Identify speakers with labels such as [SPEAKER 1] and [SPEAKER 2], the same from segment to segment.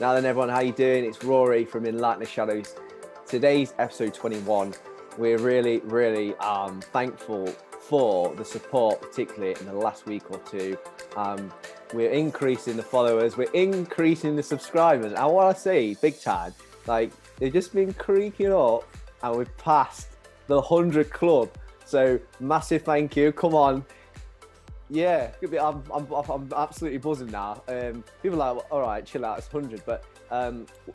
[SPEAKER 1] Now then, everyone, how you doing? It's Rory from ENLIGHTEN Shadows. Today's episode 21. We're really thankful for the support, particularly in the last week or two. We're increasing the followers, we're increasing the subscribers. I want to say, big time, like they've just been creaking up, and we've passed the 100 club. So massive thank you. Come on. Yeah, I'm absolutely buzzing now. People are like, all right, chill out, it's 100. But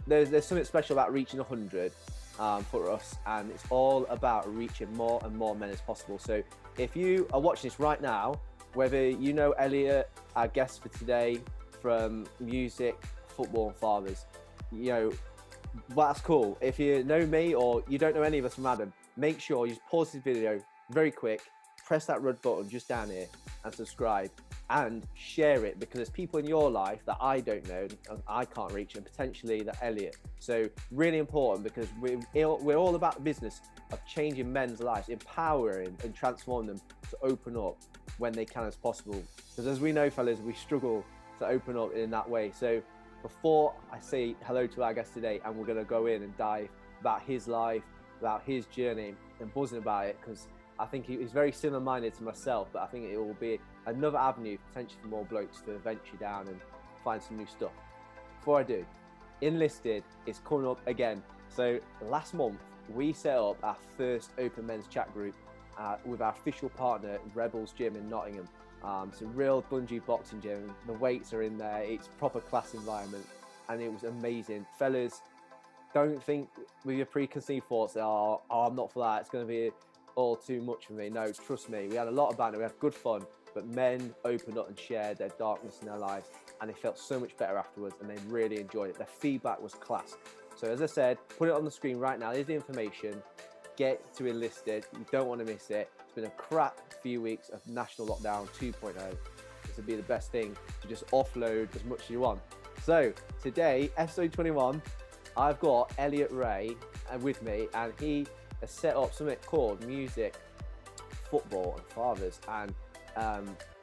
[SPEAKER 1] there's something special about reaching 100 for us, and it's all about reaching more and more men as possible. So if you are watching this right now, whether you know Elliott, our guest for today, from music, football, and fathers, you know, well, that's cool. If you know me or you don't know any of us from Adam, make sure you pause this video very quick, press that red button just down here and subscribe and share it, because there's people in your life that I don't know and I can't reach, and potentially that Elliott. So really important, because we're all about the business of changing men's lives, empowering and transforming them to open up when they can as possible. Because as we know, fellas, we struggle to open up in that way. So before I say hello to our guest today, and we're going to go in and dive about his life, about his journey, and buzzing about it, because I think he's very similar-minded to myself, but I think it will be another avenue potentially for more blokes to venture down and find some new stuff. Before I do, Enlisted is coming up again. So last month, we set up our first open men's chat group with our official partner, Rebels Gym in Nottingham. It's a real bungee boxing gym. The weights are in there. It's proper class environment, and it was amazing. Fellas, don't think with your preconceived thoughts that, oh, I'm not for that, it's going to be all too much for me. No, trust me, we had a lot of banter, we had good fun, but men opened up and shared their darkness in their lives, and they felt so much better afterwards, and they really enjoyed it. Their feedback was class. So as I said, put it on the screen right now. There's the information. Get to Enlisted. You don't want to miss it. It's been a crap few weeks of national lockdown 2.0. This would be the best thing to just offload as much as you want. So today, episode 21, I've got Elliott Rae with me, and he has set up something called Music, Football and Fathers. And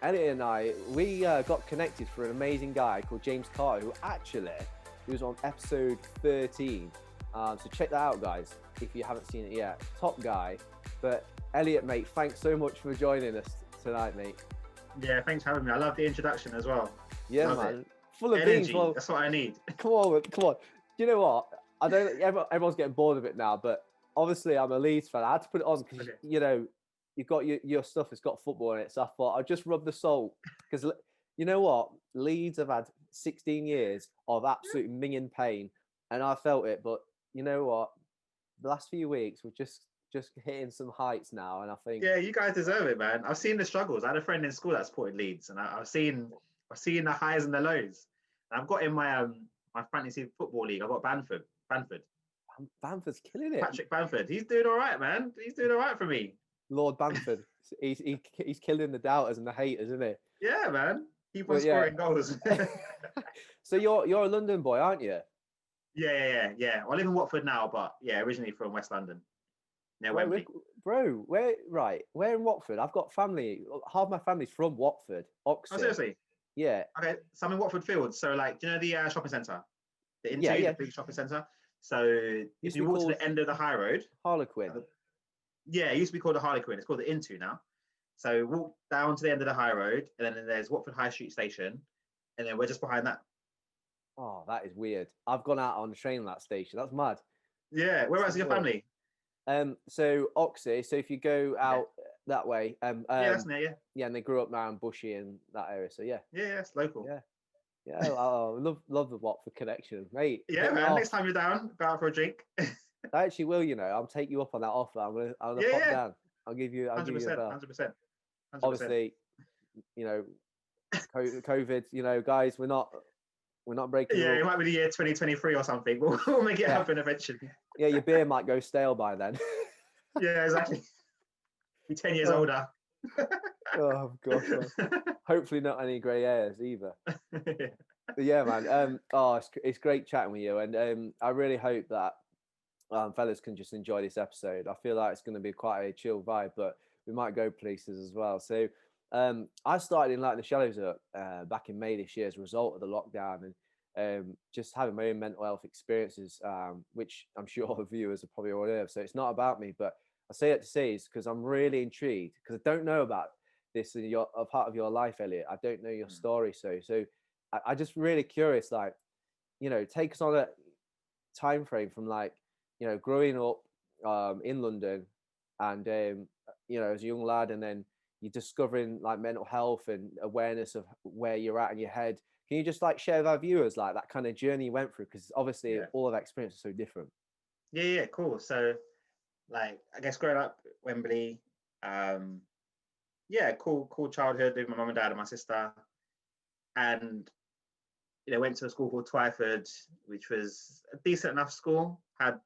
[SPEAKER 1] Elliott and I, we got connected for an amazing guy called James Carter, who actually he was on episode 13. So check that out, guys, if you haven't seen it yet. Top guy. But Elliott, mate, thanks so much for joining us tonight, mate.
[SPEAKER 2] Yeah, thanks for having me. I love the introduction as well.
[SPEAKER 1] Yeah,
[SPEAKER 2] love
[SPEAKER 1] man.
[SPEAKER 2] It.
[SPEAKER 1] Full of
[SPEAKER 2] energy.
[SPEAKER 1] beans.
[SPEAKER 2] That's what I need.
[SPEAKER 1] Come on. Do you know what? I don't. Everyone's getting bored of it now, but obviously I'm a Leeds fan. I had to put it on because you know you've got your stuff. It's got football in it, so I thought I'd just rub the salt, because you know what? Leeds have had 16 years of absolute minging pain, and I felt it. But you know what? The last few weeks we're just hitting some heights now, and I think
[SPEAKER 2] Yeah, you guys deserve it, man. I've seen the struggles. I had a friend in school that supported Leeds, and I've seen the highs and the lows. And I've got in my my fantasy football league. I've got Bamford.
[SPEAKER 1] Bamford's killing it.
[SPEAKER 2] Patrick Bamford. He's doing all right, man. He's doing all right for me.
[SPEAKER 1] Lord Bamford. he's killing the doubters and the haters, isn't he?
[SPEAKER 2] Yeah, man. Keep on scoring goals.
[SPEAKER 1] So you're a London boy, aren't you?
[SPEAKER 2] Yeah. I live in Watford now, but yeah, originally from West London. Near Wembley.
[SPEAKER 1] Bro, where in Watford? I've got family. Half my family's from Watford, Oxford.
[SPEAKER 2] Oh, seriously?
[SPEAKER 1] Yeah.
[SPEAKER 2] Okay, so I'm in Watford Fields. So, like, do you know the shopping centre? The
[SPEAKER 1] the
[SPEAKER 2] big shopping centre? So, if you walk to the end of the high road...
[SPEAKER 1] Harlequin.
[SPEAKER 2] Yeah, it used to be called the Harlequin. It's called the Into now. So, walk down to the end of the high road, and then there's Watford High Street Station, and then we're just behind that.
[SPEAKER 1] Oh, that is weird. I've gone out on the train at that station. That's mad.
[SPEAKER 2] Yeah, whereabouts is your family?
[SPEAKER 1] So Oxley. So if you go out that way,
[SPEAKER 2] yeah, that's near. Yeah.
[SPEAKER 1] Yeah, and they grew up around Bushy and that area. So yeah.
[SPEAKER 2] Yeah, it's local.
[SPEAKER 1] Yeah. I love the Watford connection, mate.
[SPEAKER 2] Yeah, man. Next time you're down, go out for a drink.
[SPEAKER 1] I actually will. You know, I'll take you up on that offer. I'm gonna pop down. I'll give you.
[SPEAKER 2] 100%.
[SPEAKER 1] Obviously, you know, COVID. You know, guys, we're not breaking.
[SPEAKER 2] Yeah, it might be the year 2023 or something. We'll make it happen eventually.
[SPEAKER 1] Yeah, your beer might go stale by then.
[SPEAKER 2] Yeah, exactly. Be 10 years older.
[SPEAKER 1] Oh gosh. Hopefully not any grey hairs either. But yeah, man. It's great chatting with you, and I really hope that fellas can just enjoy this episode. I feel like it's going to be quite a chill vibe, but we might go places as well. So I started ENLIGHTEN Shadows up back in May this year as a result of the lockdown, and just having my own mental health experiences, which I'm sure the viewers are probably already have. So it's not about me, but I say it to say is because I'm really intrigued, because I don't know about this in a part of your life, Elliot. I don't know your story, so I just really curious, like, take us on a time frame from, like, growing up in London, and as a young lad, and then you're discovering like mental health and awareness of where you're at in your head. Can you just like share with our viewers like that kind of journey you went through? Because obviously all of that experience is so different.
[SPEAKER 2] Yeah, cool. So, like, I guess growing up Wembley, cool childhood with my mum and dad and my sister, and went to a school called Twyford, which was a decent enough school. Had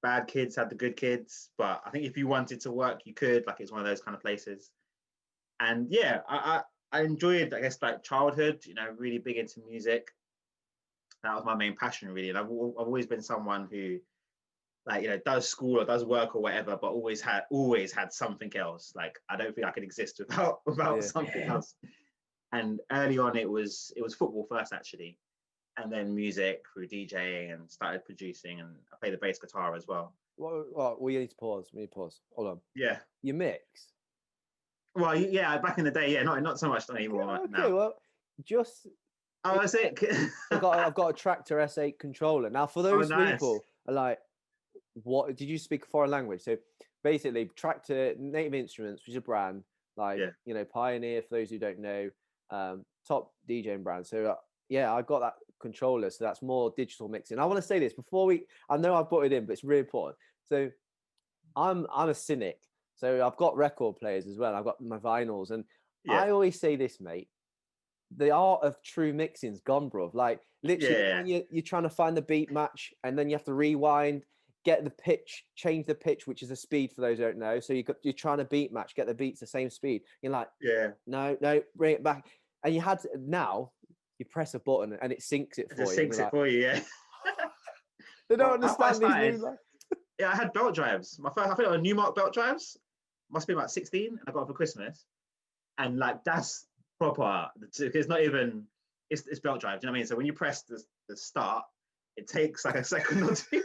[SPEAKER 2] bad kids, had the good kids, but I think if you wanted to work, you could. Like, it's one of those kind of places. And yeah, I enjoyed, I guess, like childhood. Really big into music. That was my main passion, really. And I've always been someone who, like, does school or does work or whatever, but always had something else. Like, I don't think I could exist without something else. And early on, it was football first, actually, and then music through DJing, and started producing, and I play the bass guitar as well.
[SPEAKER 1] Well, we need to pause. Hold on.
[SPEAKER 2] Yeah.
[SPEAKER 1] You mix?
[SPEAKER 2] Well, yeah, back in the day, yeah, not so much anymore.
[SPEAKER 1] Okay,
[SPEAKER 2] now.
[SPEAKER 1] well, just.
[SPEAKER 2] Oh, that's it.
[SPEAKER 1] I've got a Tractor S8 controller. Now, for those people, are like, what did you speak a foreign language? So basically, Tractor Native Instruments, which is a brand, like Pioneer, for those who don't know, top DJing brand. So I got that controller. So that's more digital mixing. I want to say this before I know I've put it in, but it's really important. So I'm a cynic. So I've got record players as well. I've got my vinyls, and I always say this, mate. The art of true mixing's gone, bro. Like, literally, you're trying to find the beat match, and then you have to rewind, get the pitch, change the pitch, which is the speed for those who don't know. So you're trying to beat match, get the beats the same speed. You're like, no, bring it back. And now you press a button and it syncs it for you.
[SPEAKER 2] It syncs it for you, yeah.
[SPEAKER 1] They don't understand these moves.
[SPEAKER 2] Yeah, I had belt drives. My first, I think it was Newmark belt drives. Must be about 16. And I got it for Christmas, and like that's proper. It's not even. It's belt drive. Do you know what I mean? So when you press the start, it takes like a second or two.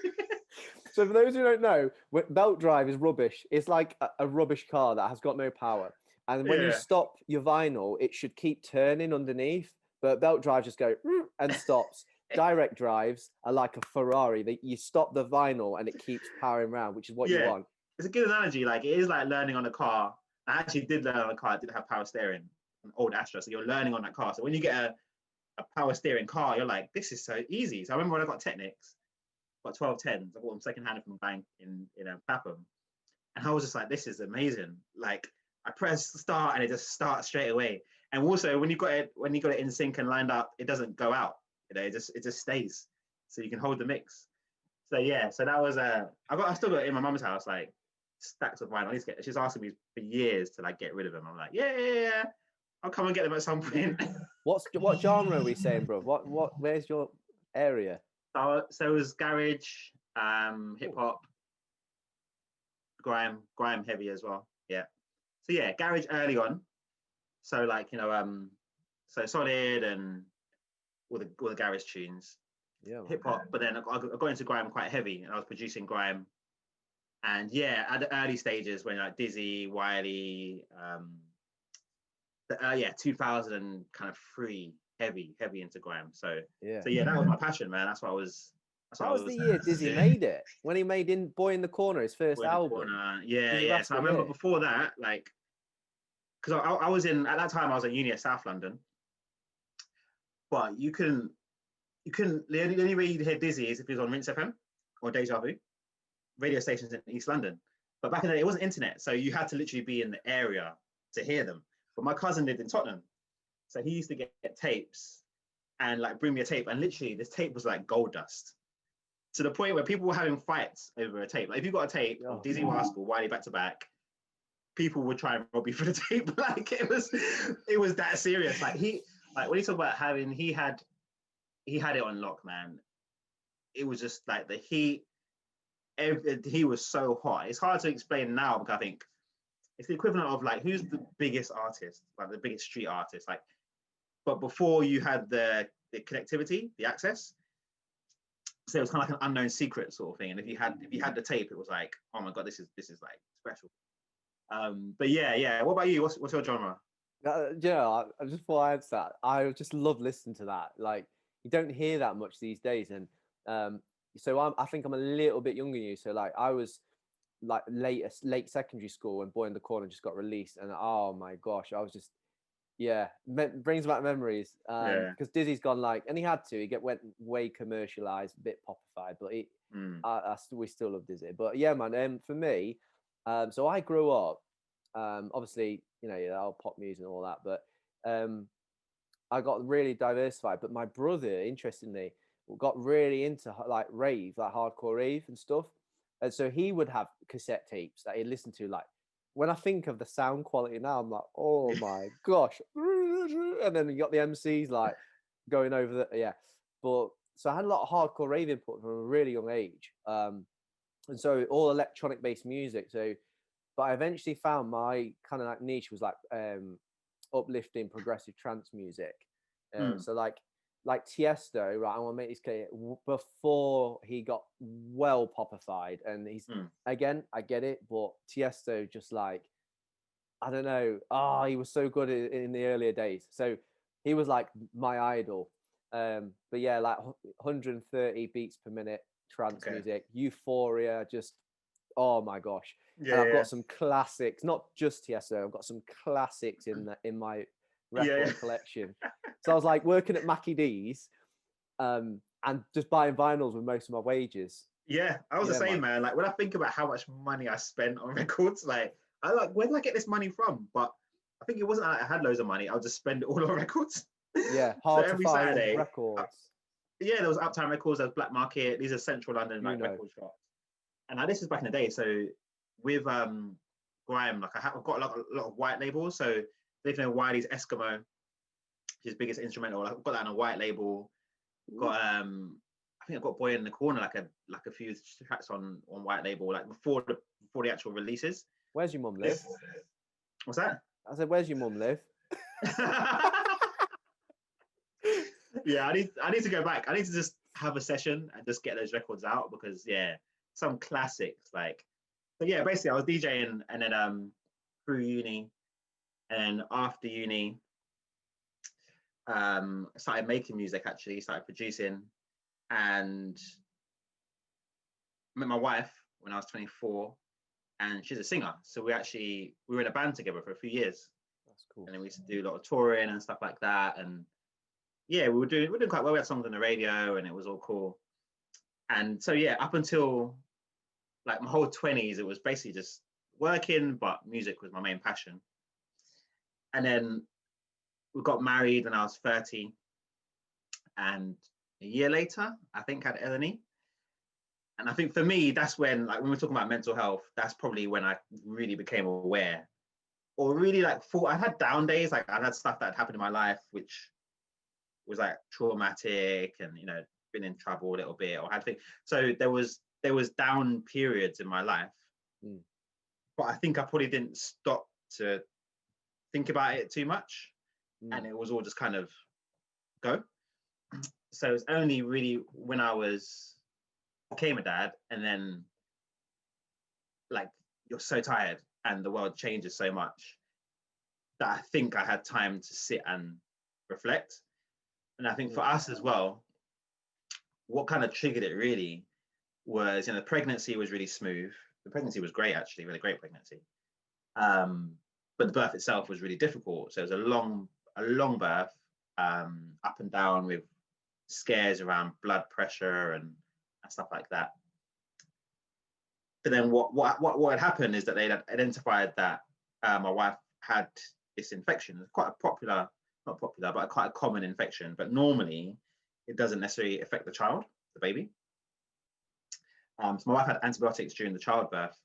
[SPEAKER 1] So for those who don't know, belt drive is rubbish. It's like a rubbish car that has got no power. And when you stop your vinyl, it should keep turning underneath. But belt drive just go and stops. Direct drives are like a Ferrari. You stop the vinyl and it keeps powering around, which is what you want.
[SPEAKER 2] It's a good analogy. Like, it is like learning on a car. I actually did learn on a car. It did have power steering, an old Astra. So you're learning on that car. So when you get a power steering car, you're like, this is so easy. So I remember when I got Technics, got 1210s. I bought them secondhand from a bank in Papham. And I was just like, this is amazing. Like, I press start and it just starts straight away. And also when you got it in sync and lined up, it doesn't go out. It just stays. So you can hold the mix. So so that was I still got it in my mum's house, like stacks of vinyl. She's asking me for years to like get rid of them. I'm like, yeah. I'll come and get them at some point.
[SPEAKER 1] What genre are we saying, bro? Where's your area?
[SPEAKER 2] So it was garage, hip hop, grime heavy as well. Yeah. So garage early on. So like, so Solid and all the garage tunes.
[SPEAKER 1] Yeah.
[SPEAKER 2] Hip hop, but then I got into grime quite heavy, and I was producing grime. And at the early stages when like Dizzy, Wiley, 2000 kind of heavy into grime. So that was my passion, man. That was
[SPEAKER 1] the year Dizzy made it, when he made Boy in the Corner, his first album.
[SPEAKER 2] So I remember before that, like, because I was at that time I was in uni at South London, but you couldn't. The only way you'd hear Dizzy is if he was on Rinse FM or Deja Vu, radio stations in East London. But back in the day, it wasn't internet, so you had to literally be in the area to hear them. But my cousin lived in Tottenham, so he used to get tapes and like bring me a tape, and literally this tape was like gold dust, to the point where people were having fights over a tape. Like, if you got a tape of Dizzy Rascal, Wiley back to back, people would try and rob you for the tape. Like, it was that serious. Like, when you talk about he had it on lock, man. It was just like the heat. He was so hot. It's hard to explain now, because I think it's the equivalent of like, who's the biggest artist, like the biggest street artist, like. But before you had the the connectivity, the access. So it was kind of like an unknown secret sort of thing. And if you had the tape, it was like, oh my god, this is like special. But yeah. What about you? What's your genre?
[SPEAKER 1] I just before I answer that, I just love listening to that. Like, you don't hear that much these days, and so I think I'm a little bit younger than you. So like, I was like late secondary school when Boy in the Corner just got released, and oh my gosh, I was just brings back memories.
[SPEAKER 2] Yeah.
[SPEAKER 1] Because Dizzy's gone like, and he had to. Went way commercialized, a bit popified, but we still love Dizzy. But yeah, man. For me, so I grew up. Obviously, our pop music and all that, but I got really diversified. But my brother, interestingly, got really into like rave, like hardcore rave and stuff. And so he would have cassette tapes that he'd listen to. Like, when I think of the sound quality now, I'm like, oh my gosh. And then you got the MCs like going over But so I had a lot of hardcore rave input from a really young age. And so all electronic based music. But I eventually found my kind of like niche was like uplifting progressive trance music. So like Tiesto, right? I want to make this clear. Before he got well popified, and he's again, I get it, but Tiesto just like, I don't know. He was so good in the earlier days. So he was like my idol. But yeah, like 130 beats per minute trance music, Euphoria, just oh my gosh. And I've got some classics, not just Tiesto. I've got some classics in my record collection. So I was like working at Mackie D's, and just buying vinyls with most of my wages.
[SPEAKER 2] Yeah, I was the same, man. Like, when I think about how much money I spent on records, like, where did I get this money from? But I think it wasn't like I had loads of money. I'll just spend it all on records.
[SPEAKER 1] Yeah, hard to find Saturday, records.
[SPEAKER 2] There was Uptown Records, there was Black Market. These are central London record shops. And like, this is back in the day. So with grime, like I've got a lot of white labels. So they've known Wiley's Eskimo, his biggest instrumental. I've got that on a white label. Got I think I've got Boy in the Corner, like a few tracks on white label, like before the actual releases.
[SPEAKER 1] Where's your mum live?
[SPEAKER 2] What's that?
[SPEAKER 1] I said, where's your mum live?
[SPEAKER 2] Yeah, I need to go back. I need to just have a session and just get those records out, because some classics like. But yeah, basically I was DJing, and then through uni, and after uni, I started making music, actually started producing, and met my wife when I was 24, and she's a singer. So we were in a band together for a few years.
[SPEAKER 1] That's cool.
[SPEAKER 2] And then we used to do a lot of touring and stuff like that. And yeah, we were doing quite well. We had songs on the radio, and it was all cool. And so yeah, up until like my whole 20s, it was basically just working, but music was my main passion. And then we got married when I was 30, and a year later, I think, had Eleni. And I think for me, that's when, like, when we're talking about mental health, that's probably when I really became aware, or really like thought. I had down days, like I had stuff that had happened in my life which was like traumatic, and been in trouble a little bit, or had things. So there was down periods in my life, but I think I probably didn't stop to think about it too much, and it was all just kind of go. So it's only really when I became a dad, and then like you're so tired and the world changes so much, that I think I had time to sit and reflect. And I think for us as well, what kind of triggered it really was, the pregnancy was really smooth. The pregnancy was great, actually, really great pregnancy. But the birth itself was really difficult. So it was a long birth, up and down, with scares around blood pressure and stuff like that. But then what had happened is that they had identified that my wife had this infection. It's quite a popular, not popular, but quite a common infection. But normally, it doesn't necessarily affect the child, the baby. So my wife had antibiotics during the childbirth.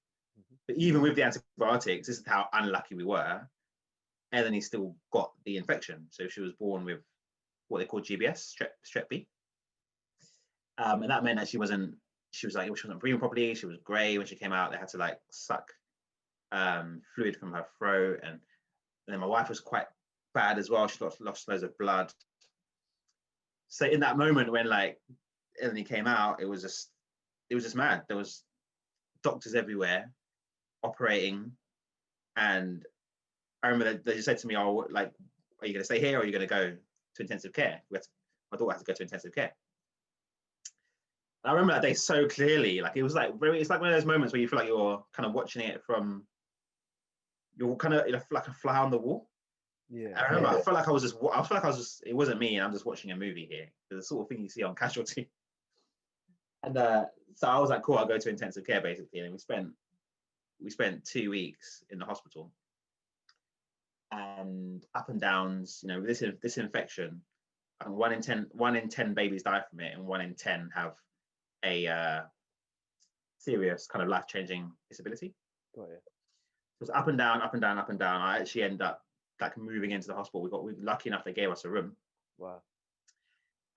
[SPEAKER 2] But even with the antibiotics, this is how unlucky we were. Eleni still got the infection. So she was born with what they call GBS, strep B. And that meant that she wasn't breathing properly. She was grey when she came out. They had to like suck fluid from her throat. And then my wife was quite bad as well. She lost loads of blood. So in that moment when like Elliott came out, it was just mad. There was doctors everywhere operating, and I remember they just said to me, "Oh, like, are you going to stay here or are you going to go to intensive care?" My daughter had to go to intensive care. And I remember that day so clearly. Like it was like it's like one of those moments where you feel like you're kind of watching it from, you're kind of like a fly on the wall.
[SPEAKER 1] Yeah.
[SPEAKER 2] I remember I felt like I was just, it wasn't me and I'm just watching a movie here. The sort of thing you see on Casualty. And so I was like, cool, I'll go to intensive care basically. And we spent 2 weeks in the hospital. And up and downs, this infection, 1 in 10 babies die from it, and 1 in 10 have a serious kind of life-changing disability.
[SPEAKER 1] Got you.
[SPEAKER 2] So it's up and down, up and down, up and down. I actually end up like moving into the hospital. We were lucky enough they gave us a room.
[SPEAKER 1] Wow.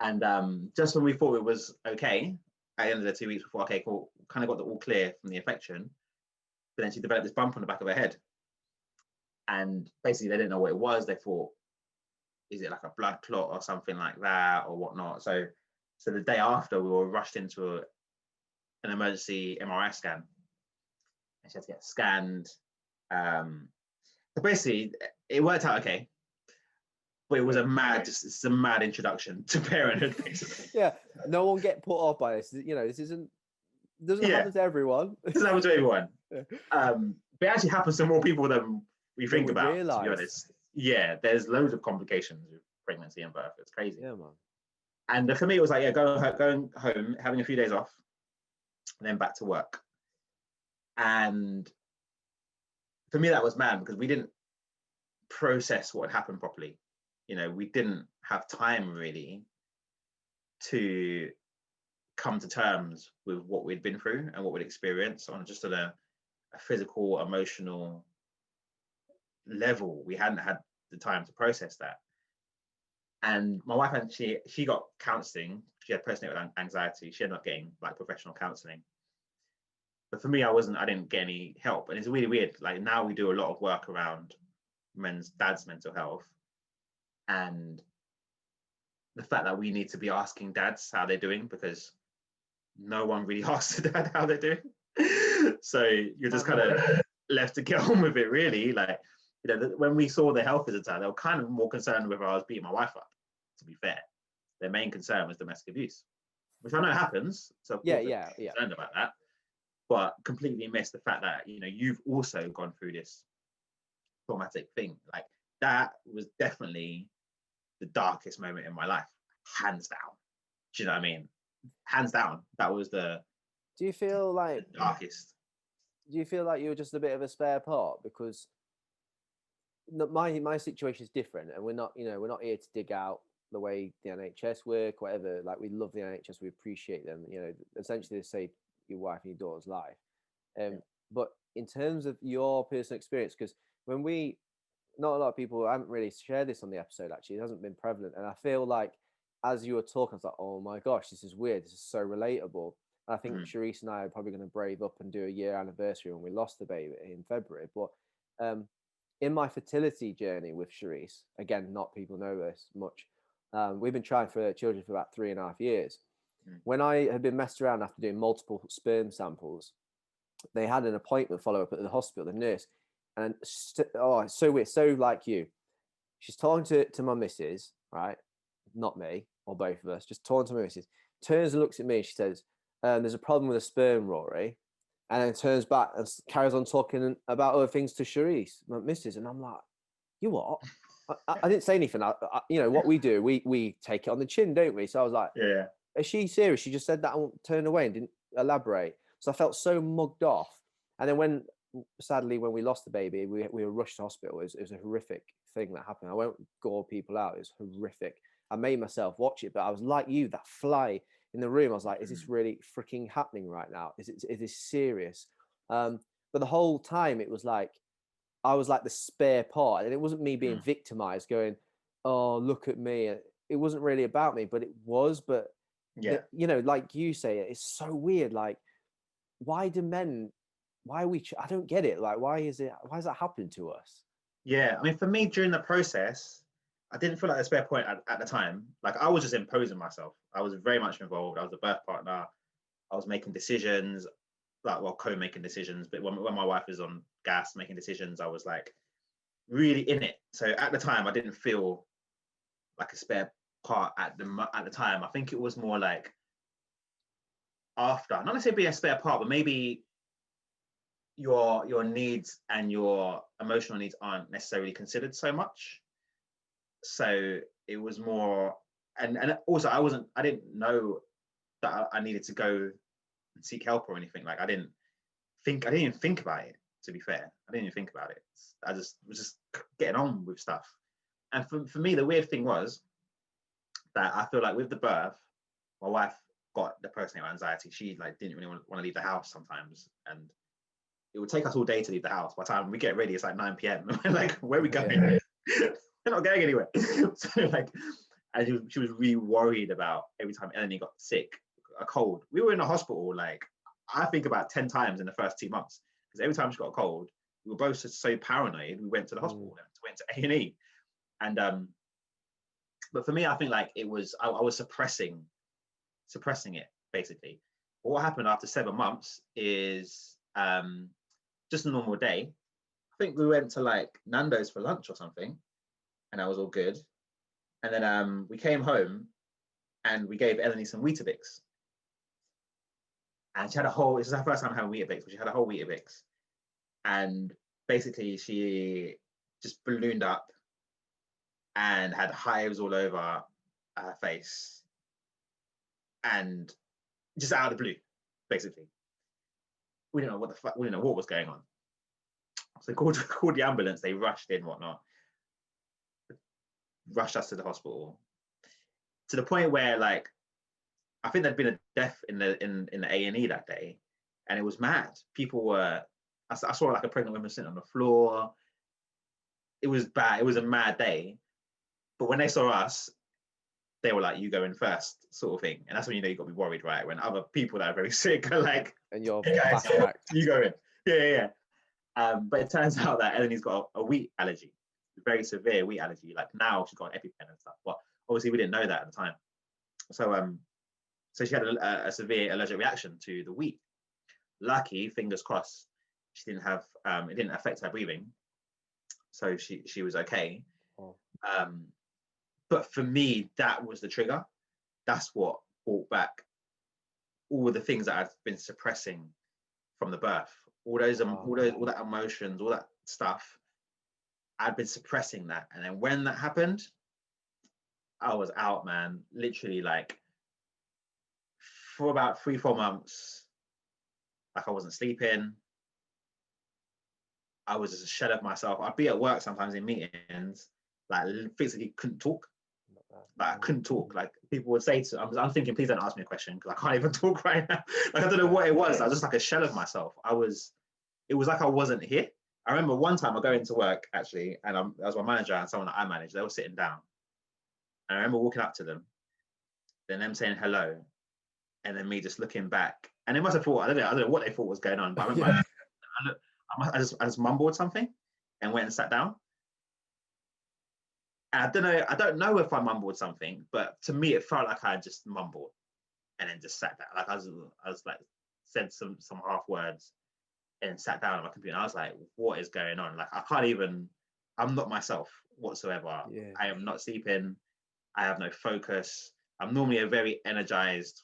[SPEAKER 2] And just when we thought it was okay, at the end of the 2 weeks before, okay, cool, kind of got the all clear from the infection. But then she developed this bump on the back of her head. And basically they didn't know what it was. They thought, is it like a blood clot or something like that or whatnot? So the day after, we were rushed into an emergency MRI scan. And she had to get scanned. So basically, it worked out okay. But it was it's a mad introduction to parenthood, basically.
[SPEAKER 1] Yeah, no one get put off by this. This doesn't happen to everyone.
[SPEAKER 2] It doesn't happen to everyone. But it actually happens to more people than we think about,
[SPEAKER 1] realize.
[SPEAKER 2] to be honest. Yeah, there's loads of complications with pregnancy and birth. It's crazy.
[SPEAKER 1] Yeah, man.
[SPEAKER 2] And for me, it was like, going home, having a few days off, and then back to work. And for me, that was mad because we didn't process what had happened properly. We didn't have time really to come to terms with what we'd been through and what we'd experienced on just a physical, emotional level. We hadn't had the time to process that. And my wife, she got counselling. She had postnatal anxiety. She ended up getting like professional counselling. But for me, I didn't get any help. And it's really weird. Like now we do a lot of work around dad's mental health. And the fact that we need to be asking dads how they're doing, because no one really asks the dad how they're doing. So you're just kind of left to get on with it, really. Like, when we saw the health visitor, they were kind of more concerned whether I was beating my wife up, to be fair. Their main concern was domestic abuse, which I know happens. So of course they're concerned about that, but completely missed the fact that, you've also gone through this traumatic thing. Like that was definitely the darkest moment in my life, hands down. Do you know what I mean? Hands down, that was the
[SPEAKER 1] Do you feel like
[SPEAKER 2] darkest.
[SPEAKER 1] Do you feel like you were just a bit of a spare part? Because my situation is different, and we're not here to dig out the way the NHS work, whatever. Like, we love the NHS, we appreciate them. Essentially they save your wife and your daughter's life. But in terms of your personal experience, because not a lot of people haven't really shared this on the episode. Actually, it hasn't been prevalent, and I feel like as you were talking, I was like, oh my gosh, this is weird. This is so relatable. And I think Sharice and I are probably going to brave up and do a year anniversary when we lost the baby in February. But in my fertility journey with Sharice, again, not people know this much. We've been trying for children for about 3.5 years. When I had been messed around after doing multiple sperm samples, they had an appointment follow-up at the hospital, the nurse. And it's so weird, so like you. She's talking to my missus, right? Not me, or both of us, just talking to my missus. Turns and looks at me and she says, there's a problem with the sperm, Rory. And then turns back and carries on talking about other things to Sharice, my missus. And I'm like, you what? I didn't say anything. What we do, we take it on the chin, don't we? So I was like,
[SPEAKER 2] yeah.
[SPEAKER 1] Is she serious? She just said that and turned away and didn't elaborate. So I felt so mugged off. And then sadly, when we lost the baby, we were rushed to hospital. It was a horrific thing that happened. I won't gore people out. It was horrific. I made myself watch it, but I was like you, that fly in the room. I was like, is this really freaking happening right now? Is this serious? But the whole time it was like, I was like the spare part. And it wasn't me being victimized going, oh, look at me. It wasn't really about me, but it was. But, like you say, it's so weird. Like, why are we, I don't get it. Like, why is that happening to us?
[SPEAKER 2] Yeah. I mean, for me, during the process, I didn't feel like a spare point at the time. Like I was just imposing myself. I was very much involved. I was the birth partner. I was making decisions, like, well, co-making decisions. But when my wife was on gas making decisions, I was like really in it. So at the time, I didn't feel like a spare part at the time. I think it was more like after, not necessarily be a spare part, but maybe your needs and your emotional needs aren't necessarily considered so much. So it was more, and also I didn't know that I needed to go and seek help or anything. Like I didn't even think about it, to be fair. I didn't even think about it. I just was just getting on with stuff. And for me, the weird thing was that I feel like with the birth, my wife got the postnatal anxiety. She like didn't really want to leave the house sometimes, and it would take us all day to leave the house. By the time we get ready, it's like 9 p.m. And we're like, where are we going? Yeah. We're not going anywhere. So like, and she was really worried about every time Eleni got sick, a cold. We were in the hospital, like, I think about 10 times in the first 2 months, because every time she got a cold, we were both just so paranoid. We went to the hospital and went to A&E. And but for me, I think like it was, I was suppressing it basically. But what happened after 7 months is just a normal day. I think we went to like Nando's for lunch or something, and that was all good. And then we came home and we gave Eleni some Weetabix. And she had a whole, this is her first time having Weetabix, but she had a whole Weetabix. And basically she just ballooned up and had hives all over her face. And just out of the blue, basically. We didn't know what the fuck, we didn't know what was going on. So they called the ambulance, they rushed in, whatnot, rushed us to the hospital. To the point where like, I think there'd been a death in the A&E that day, and it was mad. People were, I saw like a pregnant woman sitting on the floor. It was bad. It was a mad day. But when they saw us, they were like, "You go in first," sort of thing. And that's when you know you got to be worried, right? When other people that are very sick are like,
[SPEAKER 1] and you're
[SPEAKER 2] "Hey guys,
[SPEAKER 1] fast-tracked.
[SPEAKER 2] you go in." Yeah. But it turns out that Eleni's got a wheat allergy, very severe wheat allergy. Like now she's got an EpiPen and stuff. But obviously we didn't know that at the time. So she had a severe allergic reaction to the wheat. Lucky, fingers crossed, she didn't have, it didn't affect her breathing. So she was okay.
[SPEAKER 1] Oh.
[SPEAKER 2] But for me, that was the trigger. That's what brought back all the things that I've been suppressing from the birth. All that emotions, all that stuff. I'd been suppressing that. And then when that happened, I was out, man. Literally like, for about 3-4 months, like I wasn't sleeping. I was just a shell of myself. I'd be at work sometimes in meetings, like physically couldn't talk. Like I couldn't talk. Like people would say to, I'm thinking, please don't ask me a question because I can't even talk right now. Like I don't know what it was. I was just like a shell of myself. It was like I wasn't here. I remember one time I go into work actually, and I was my manager and someone that I managed. They were sitting down, and I remember walking up to them, then them saying hello, and then me just looking back, and they must have thought, I don't know what they thought was going on, but I remember I just mumbled something and went and sat down. And I don't know if I mumbled something, but to me it felt like I just mumbled and then just sat down. Like I was like said some half words and sat down on my computer. And I was like, what is going on? Like I'm not myself whatsoever.
[SPEAKER 1] Yeah.
[SPEAKER 2] I am not sleeping. I have no focus. I'm normally a very energized,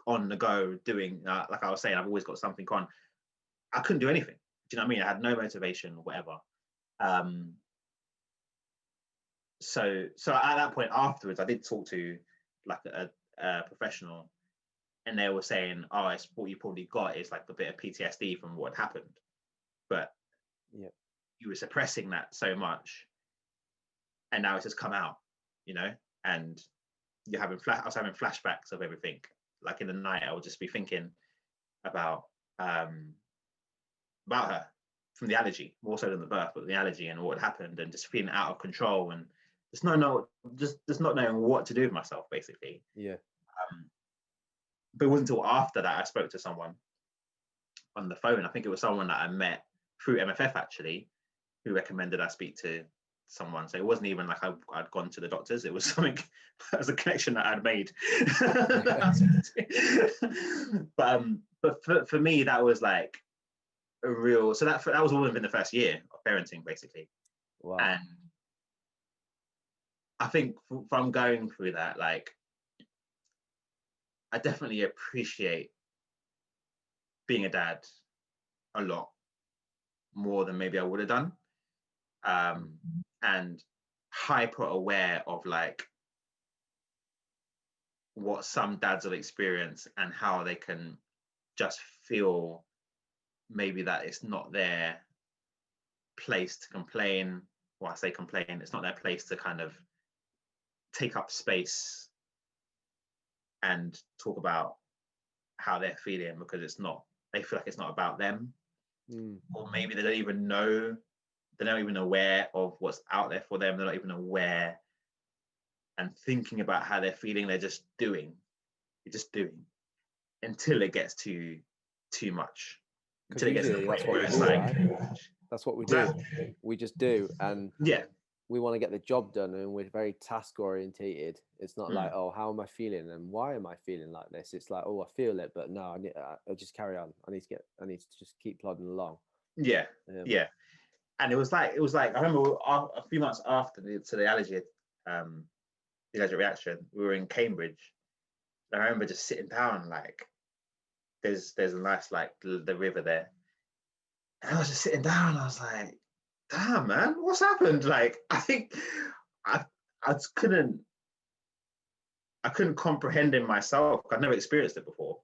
[SPEAKER 2] on the go doing, like I was saying, I've always got something on. I couldn't do anything. Do you know what I mean? I had no motivation or whatever. So at that point afterwards, I did talk to like a professional, and they were saying, "Oh, it's what you probably got is like a bit of PTSD from what happened, but you were suppressing that so much, and now it's just come out, and you're having I was having flashbacks of everything. Like in the night, I would just be thinking about her from the allergy, more so than the birth, but the allergy and what had happened, and just feeling out of control and just not knowing what to do with myself, basically.
[SPEAKER 1] Yeah.
[SPEAKER 2] But it wasn't until after that I spoke to someone on the phone. I think it was someone that I met through MFF actually, who recommended I speak to someone. So it wasn't even like I'd gone to the doctors. It was something, it was a connection that I'd made. But for me, that was like a real, so that was all within the first year of parenting, basically.
[SPEAKER 1] Wow.
[SPEAKER 2] And I think from going through that, like, I definitely appreciate being a dad a lot more than maybe I would have done. And hyper aware of like what some dads will experience and how they can just feel maybe that it's not their place to complain. Well, I say complain, it's not their place to kind of take up space and talk about how they're feeling, because it's not, they feel like it's not about them. Or maybe they don't even know, they're not even aware of what's out there for them. They're not even aware and thinking about how they're feeling. They're just doing. You're just doing until it gets too much. Until it gets to the point where it's like, right?
[SPEAKER 1] That's what we do. We just do, and
[SPEAKER 2] yeah,
[SPEAKER 1] we want to get the job done, and we're very task orientated. It's not like, oh, how am I feeling and why am I feeling like this? It's like, oh, I feel it, but no, I just carry on. I need to just keep plodding along.
[SPEAKER 2] Yeah. And it was like I remember a few months after the allergy reaction, we were in Cambridge. I remember just sitting down, like there's a nice, like, the river there, and I was just sitting down. I was like, damn, man, what's happened? Like, I think I just couldn't comprehend in myself. I'd never experienced it before,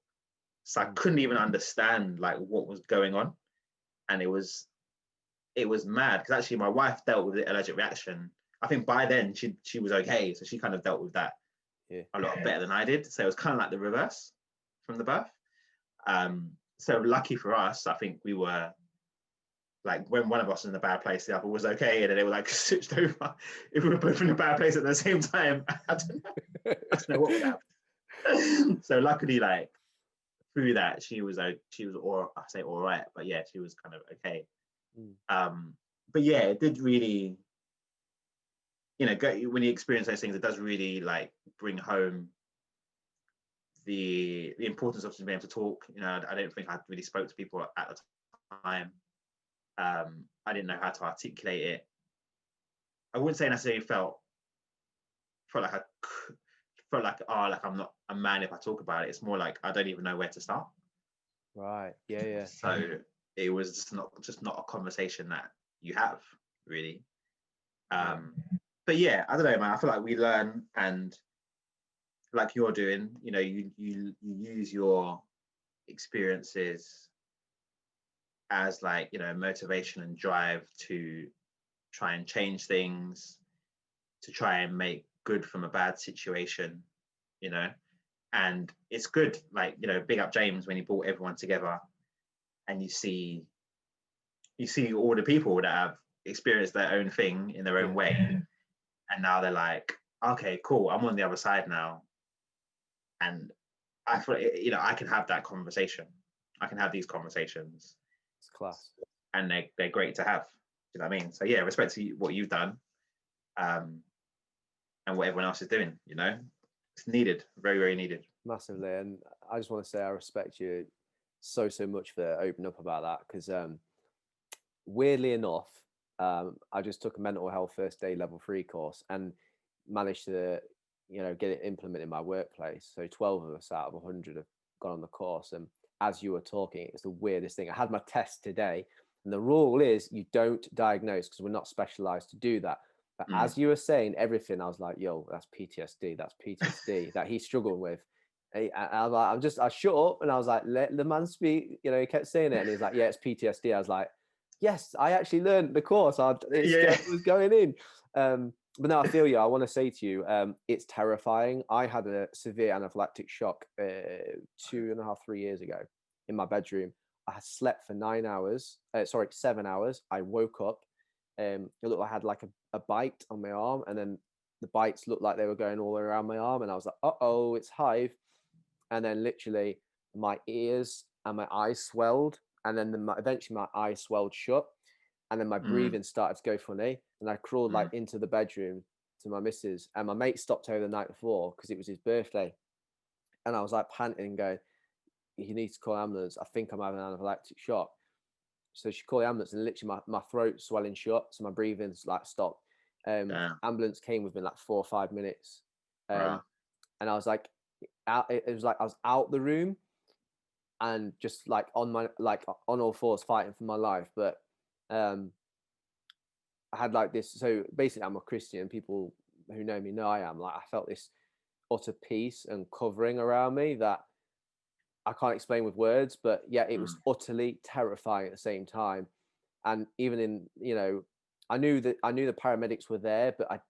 [SPEAKER 2] so I couldn't even understand like what was going on. And it was mad, because actually my wife dealt with the allergic reaction. I think by then she was okay, so she kind of dealt with that a lot better than I did. So it was kind of like the reverse from the birth. So lucky for us, I think we were like, when one of us was in a bad place, the other was okay, and then they were like switched over. If we were both in a bad place at the same time, I don't know what would happen. So luckily, like, through that, she was I say all right, but yeah, she was kind of okay. But yeah, it did really, when you experience those things, it does really like bring home the importance of just being able to talk. I don't think I really spoke to people at the time. I didn't know how to articulate it. I wouldn't say necessarily felt like I'm not a man if I talk about it. It's more like I don't even know where to start.
[SPEAKER 1] Right. Yeah.
[SPEAKER 2] So it was just not a conversation that you have, really. But yeah, I don't know, man. I feel like we learn, and like you're doing, you use your experiences as like, motivation and drive to try and change things, to try and make good from a bad situation, and it's good, like, big up James when he brought everyone together, and you see all the people that have experienced their own thing in their own way, and now they're like, okay, cool, I'm on the other side now, and I feel, I can have that conversation. I can have these conversations.
[SPEAKER 1] It's class,
[SPEAKER 2] and they're great to have. Do you know what I mean? So yeah, respect to what you've done, and what everyone else is doing. It's needed, very, very needed.
[SPEAKER 1] Massively. And I just want to say I respect you so much for opening up about that, because weirdly enough, I just took a mental health first aid level 3 course and managed to get it implemented in my workplace. So 12 of us out of 100 have gone on the course, and as you were talking, it's the weirdest thing. I had my test today, and the rule is you don't diagnose, because we're not specialized to do that. But as you were saying everything, I was like, yo, that's PTSD that he struggled with. I shut up, and I was like, let the man speak. He kept saying it, and he's like, yeah, it's PTSD. I was like, yes, I actually learned the course. It was going in. But no, I feel you. I want to say to you, it's terrifying. I had a severe anaphylactic shock 2.5, 3 years ago in my bedroom. I had slept for 7 hours. I woke up. It looked like I had like a bite on my arm, and then the bites looked like they were going all around my arm, and I was like, uh-oh, it's hive. And then literally my ears and my eyes swelled, and then eventually my eyes swelled shut. and then my breathing started to go funny, and I crawled like into the bedroom to my missus, and my mate stopped over the night before because it was his birthday, and I was like panting, going, "You need to call an ambulance. I think I'm having an anaphylactic shock." So she called the ambulance, and literally my throat swelling shut, so my breathing's like stopped. Ambulance came within like 4 or 5 minutes, and I was like, it was like I was out the room, and just like on all fours fighting for my life. But I had like this. So basically, I'm a Christian. People who know me know I am. Like, I felt this utter peace and covering around me that I can't explain with words, but yeah, it was utterly terrifying at the same time. And even in, I knew the paramedics were there, but I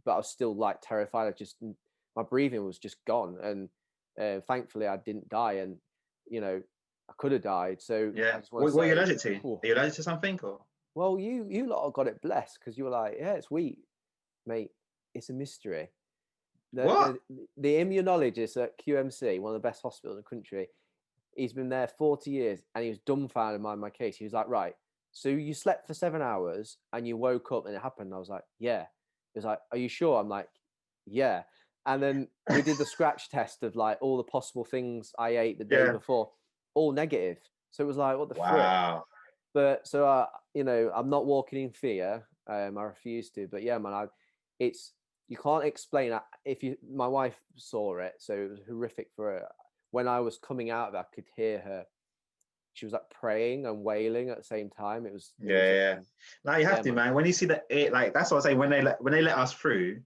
[SPEAKER 1] was still like terrified. My breathing was just gone, and thankfully I didn't die. And I could have died. So
[SPEAKER 2] yeah,
[SPEAKER 1] I just want to say,
[SPEAKER 2] what are you allergic to? Are you allergic to something, or?
[SPEAKER 1] Well, you lot got it blessed, because you were like, yeah, it's wheat, mate. It's a mystery.
[SPEAKER 2] What?
[SPEAKER 1] The immunologist at QMC, one of the best hospitals in the country, he's been there 40 years, and he was dumbfounded by my case. He was like, right, so you slept for 7 hours and you woke up and it happened. And I was like, yeah. He was like, are you sure? I'm like, yeah. And then we did the scratch test of like all the possible things I ate the day before, all negative. So it was like, what the frick? But so, I'm not walking in fear. I refuse to. But yeah, man, you can't explain that. My wife saw it, so it was horrific for her. When I was coming out of it, I could hear her. She was like praying and wailing at the same time. It was
[SPEAKER 2] yeah. Now you have to, man. When you see like that's what I say. When they let us through,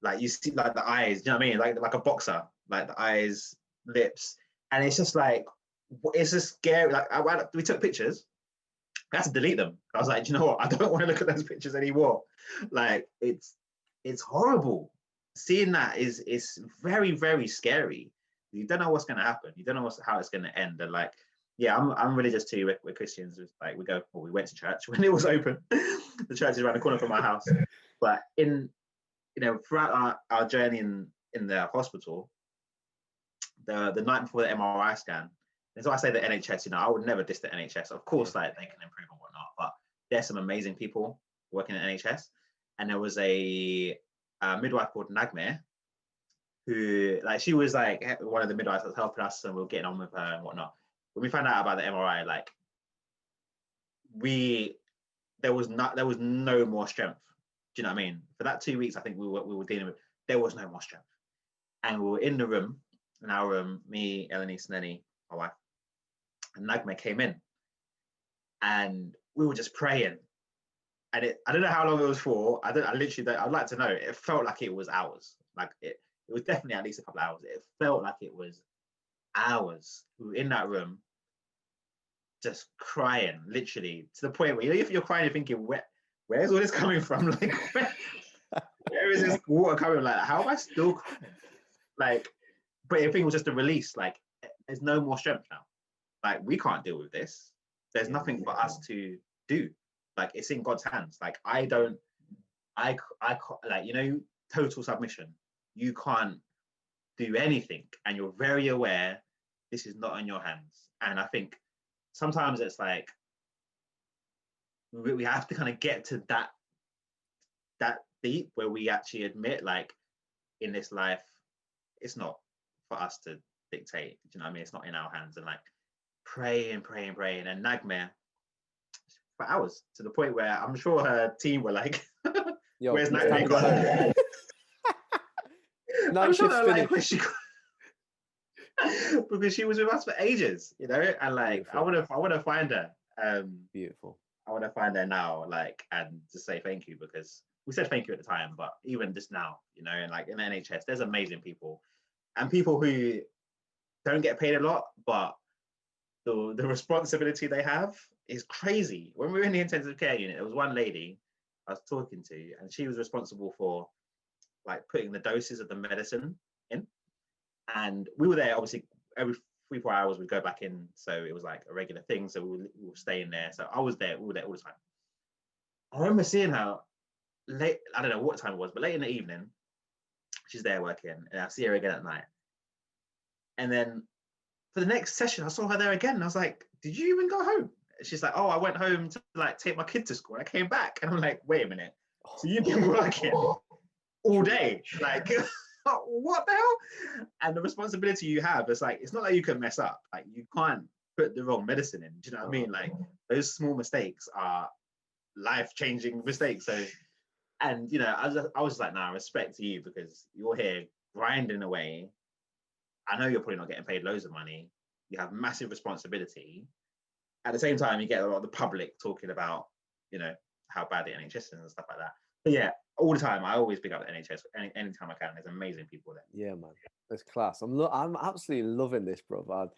[SPEAKER 2] like you see like the eyes. You know what I mean? Like a boxer, like the eyes, lips, and it's just like it's just scary. Like we took pictures. I had to delete them. I was like, you know what? I don't want to look at those pictures anymore. Like it's horrible. Seeing that is very, very scary. You don't know what's going to happen. You don't know how it's going to end. And like, yeah, I'm religious too. We're Christians. Like we went to church when it was open. The church is around the corner from my house. But throughout our journey in the hospital, the night before the MRI scan, and so I say the NHS, I would never diss the NHS. Of course, like they can improve and whatnot, but there's some amazing people working at NHS. And there was a midwife called Nagmare, who like she was like one of the midwives that was helping us, and we were getting on with her and whatnot. When we found out about the MRI, like there was no more strength. Do you know what I mean? For that 2 weeks, I think we were dealing with, there was no more strength. And we were in the room, in our room, me, Elenice, Nenny, my wife, and Nagma came in, and we were just praying. And I don't know how long it was for. I'd like to know. It felt like it was hours. Like it was definitely at least a couple of hours. It felt like it was hours. We were in that room, just crying, literally, to the point where if you're crying, you're thinking, where's all this coming from? Like, where is this water coming? Like, how am I still crying? Like, but I think it was just a release. Like, there's no more strength now. Like, we can't deal with this. There's nothing for us to do. Like, it's in God's hands. Like, I can't, like, total submission. You can't do anything. And you're very aware this is not in your hands. And I think sometimes it's like, we have to kind of get to that deep where we actually admit, like, in this life, it's not for us to dictate. Do you know what I mean? It's not in our hands. And like, pray and pray and pray. And then Nagmare for hours, to the point where I'm sure her team were like, where's Nagmare? I'm sure they're like, where's she gone? Because she was with us for ages, and like, beautiful. I want to find her.
[SPEAKER 1] Beautiful.
[SPEAKER 2] I want to find her now, like, and just say thank you, because we said thank you at the time, but even just now, and like in the NHS, there's amazing people, and people who don't get paid a lot, but the responsibility they have is crazy. When we were in the intensive care unit, there was one lady I was talking to, and she was responsible for like putting the doses of the medicine in. And we were there, obviously, every 3-4 hours we'd go back in. So it was like a regular thing. So we were staying there. So we were there all the time. I remember seeing her late, I don't know what time it was, but late in the evening, she's there working, and I see her again at night. And then for the next session, I saw her there again. And I was like, did you even go home? she's like, oh, I went home to like take my kid to school. I came back, and I'm like, wait a minute. So you've been working all day, like what the hell? And the responsibility you have is like, it's not like you can mess up. Like you can't put the wrong medicine in. Do you know what I mean? Like those small mistakes are life-changing mistakes. So, and you know, I was like, nah, respect to you because you're here grinding away. I know you're probably not getting paid loads of money. You have massive responsibility. At the same time, you get a lot of the public talking about, you know, how bad the NHS is and stuff like that. But yeah, all the time, I always pick up the NHS anytime I can. There's amazing people there.
[SPEAKER 1] Yeah, man, it's class. I'm absolutely loving this, bro.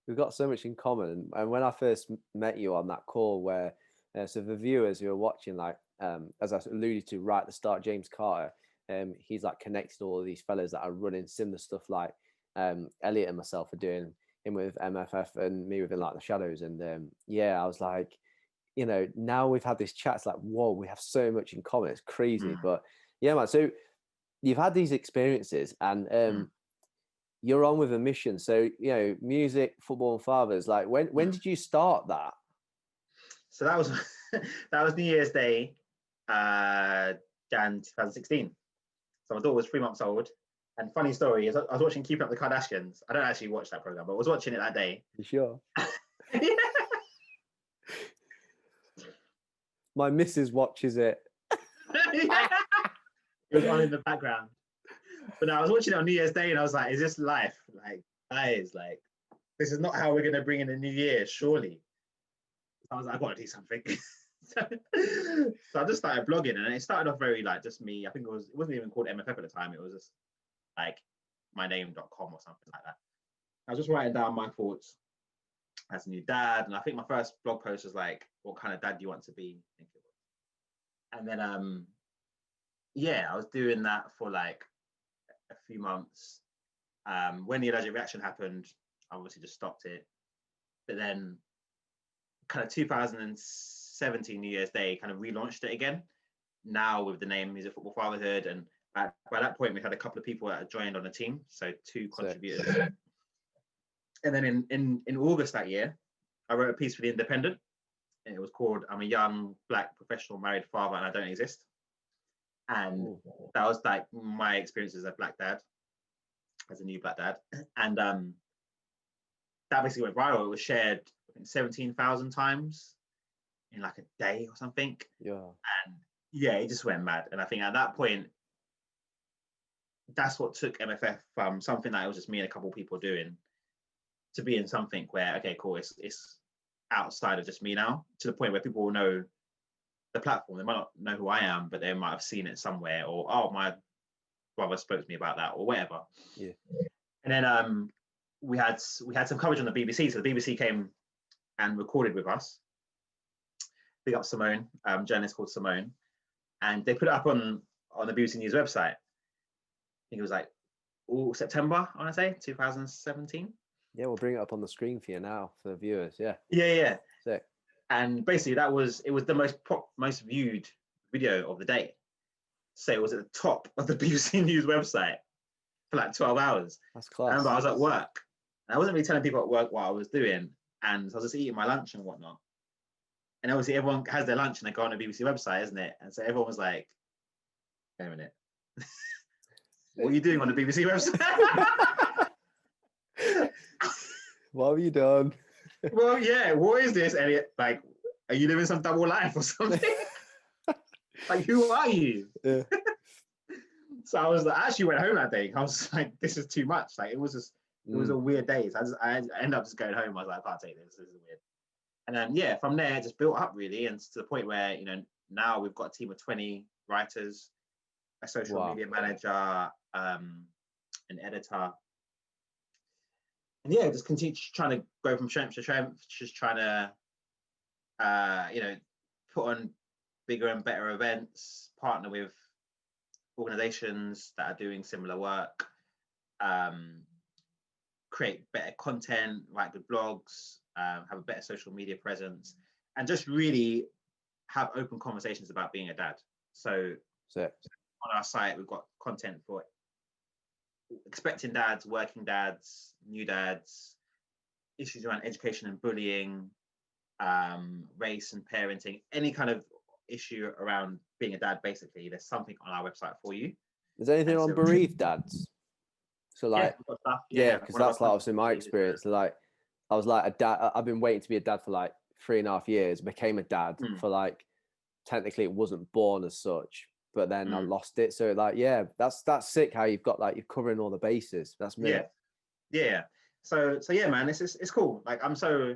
[SPEAKER 1] We've got so much in common. And when I first met you on that call, where so the viewers who are watching, like as I alluded to right at the start, James Carter, he's like connected all of these fellas that are running similar stuff like Elliott and myself are doing. Him with MFF and me with Enlighten the Shadows. And yeah, I was like, you know, now we've had this chat. It's like, whoa, we have so much in common. It's crazy. But yeah, man. So you've had these experiences, and you're on with a mission. So you know, music, football, and fathers. Like, when did you start that?
[SPEAKER 2] So that was that was New Year's Day, Jan 2016. So my daughter was 3 months old. And funny story is, I was watching Keeping Up with the Kardashians. I don't actually watch that program, but I was watching it that day.
[SPEAKER 1] You sure?
[SPEAKER 2] Yeah.
[SPEAKER 1] My missus watches it.
[SPEAKER 2] Yeah. It was on in the background. But no, I was watching it on New Year's Day, and I was like, "Is this life? Like, guys, like, this is not how we're gonna bring in the new year, surely." So I was like, "I gotta do something." So I just started blogging, and it started off very like just me. I think it wasn't even called MFF at the time. It was just like myname.com or something like that. I was just writing down my thoughts as a new dad, and I think my first blog post was like, "What kind of dad do you want to be?" I think it was. And then yeah, I was doing that for like a few months. When the allergic reaction happened, I obviously just stopped it. But then kind of 2017 New Year's Day kind of relaunched it again, now with the name Music Football Fatherhood. And by that point, we had a couple of people that had joined on the team, so 2 contributors. And then in August that year, I wrote a piece for The Independent, and it was called "I'm a Young Black Professional Married Father and I Don't Exist." And that was like my experience as a black dad, as a new black dad. And that basically went viral. It was shared, I think, 17,000 times in like a day or something.
[SPEAKER 1] Yeah.
[SPEAKER 2] And yeah, it just went mad. And I think at that point, that's what took MFF from something that it was just me and a couple of people doing to being something where, okay, cool, it's outside of just me now, to the point where people will know the platform. They might not know who I am, but they might have seen it somewhere, or, oh, my brother spoke to me about that, or whatever.
[SPEAKER 1] Yeah.
[SPEAKER 2] And then we had some coverage on the BBC. So the BBC came and recorded with us. Big up Simone, journalist called Simone, and they put it up on the BBC News website. I think it was like September, I want to say, 2017.
[SPEAKER 1] Yeah, we'll bring it up on the screen for you now for the viewers. Yeah.
[SPEAKER 2] Yeah.
[SPEAKER 1] Sick.
[SPEAKER 2] And basically, it was the most viewed video of the day. So it was at the top of the BBC News website for like 12 hours.
[SPEAKER 1] That's class.
[SPEAKER 2] I remember I was at work, and I wasn't really telling people at work what I was doing, and so I was just eating my lunch and whatnot. And obviously, everyone has their lunch and they go on the BBC website, isn't it? And so everyone was like, "Wait a minute, what are you doing on the BBC website?"
[SPEAKER 1] What have you done?
[SPEAKER 2] Well, yeah, what is this, Elliott? Like, are you living some double life or something? Like, who are you?
[SPEAKER 1] Yeah.
[SPEAKER 2] So I actually went home that day. I was like, this is too much. Like, it was a weird day. So I ended up just going home. I was like, I can't take this. This is weird. And then, yeah, from there, it just built up really. And to the point where, you know, now we've got a team of 20 writers, a social media manager, an editor. And yeah, just continue trying to go from strength to strength, just trying to, you know, put on bigger and better events, partner with organizations that are doing similar work, create better content, write good blogs, have a better social media presence, and just really have open conversations about being a dad. So on our site, we've got content for expecting dads, working dads, new dads, issues around education and bullying, race and parenting, any kind of issue around being a dad, basically, there's something on our website for you.
[SPEAKER 1] Is there anything
[SPEAKER 2] And
[SPEAKER 1] on
[SPEAKER 2] so,
[SPEAKER 1] bereaved dads? So like,
[SPEAKER 2] we've got stuff.
[SPEAKER 1] yeah, because
[SPEAKER 2] one of our
[SPEAKER 1] that's like
[SPEAKER 2] sponsors
[SPEAKER 1] obviously my
[SPEAKER 2] is,
[SPEAKER 1] experience. Like, I was like a dad. I've been waiting to be a dad for like 3.5 years. Became a dad for like, technically it wasn't born as such, but then I lost it. So like, yeah, that's sick. How you've got like you're covering all the bases. That's me.
[SPEAKER 2] Yeah. So yeah, man, it's cool. Like I'm so,